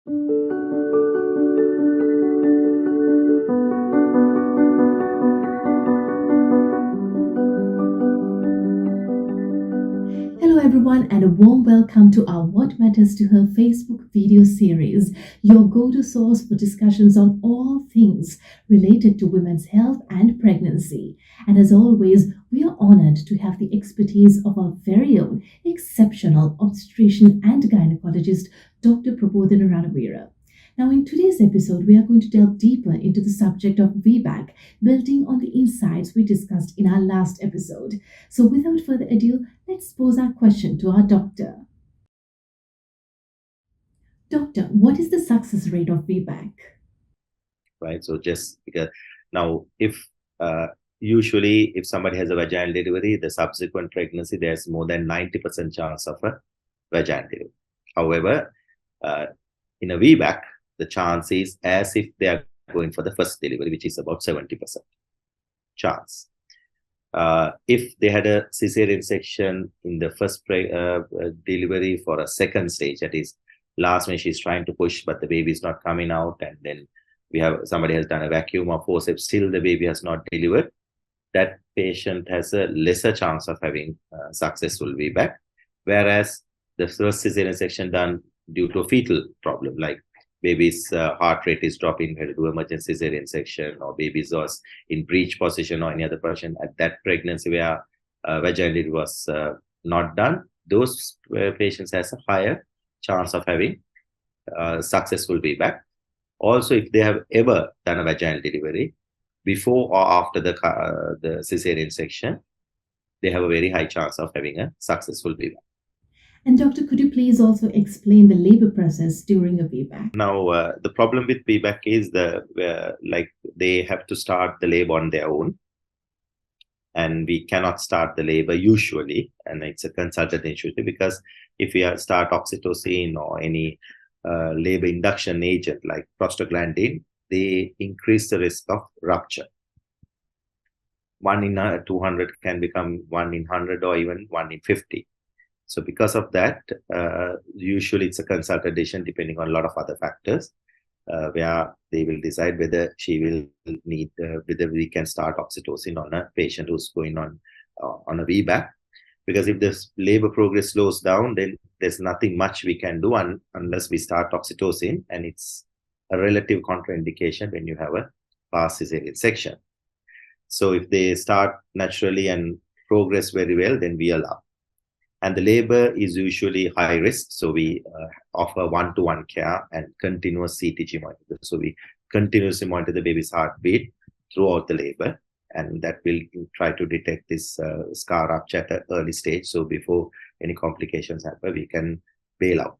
Hello, everyone, and a warm welcome to our What Matters to Her Facebook video series, your go to source for discussions on all things related to women's health and pregnancy. And as always, we are honored to have the expertise of our very own exceptional obstetrician and gynecologist, Dr. Prabodhana Ranavira. Now, in today's episode, we are going to delve deeper into the subject of VBAC, building on the insights we discussed in our last episode. So, without further ado, let's pose our question to our doctor. Doctor, what is the success rate of VBAC? Right. So just because now, if usually if somebody has a vaginal delivery, the subsequent pregnancy, there's more than 90% chance of a vaginal delivery. However, in a VBAC, the chance is as if they are going for the first delivery, which is about 70% chance. If they had a Caesarean section in the first delivery for a second stage, that is last when she's trying to push, but the baby is not coming out, and then we have somebody has done a vacuum or forceps, still the baby has not delivered, that patient has a lesser chance of having successful VBAC. Whereas the first Caesarean section done due to a fetal problem, like baby's heart rate is dropping, we had to do emergency Caesarean section, or baby's was in breech position or any other position at that pregnancy where vaginal was not done, those patients has a higher chance of having successful VBAC. Also, if they have ever done a vaginal delivery before or after the Caesarean section, they have a very high chance of having a successful VBAC. And doctor, could you please also explain the labor process during a VBAC? Now, the problem with VBAC is like they have to start the labor on their own, and we cannot start the labor usually, and it's a consultant issue, because if we start oxytocin or any labor induction agent like prostaglandin, they increase the risk of rupture. 1 in 200 can become 1 in 100 or even 1 in 50. So because of that, usually it's a consultant decision depending on a lot of other factors, where they will decide whether she will need, whether we can start oxytocin on a patient who's going on a VBAC. Because if this labor progress slows down, then there's nothing much we can do unless we start oxytocin, and it's a relative contraindication when you have a past Caesarean section. So if they start naturally and progress very well, then we allow. And the labor is usually high risk, so we offer one-to-one care and continuous CTG monitor. So we continuously monitor the baby's heartbeat throughout the labor, and that will try to detect this scar rupture at an early stage. So before any complications happen, we can bail out.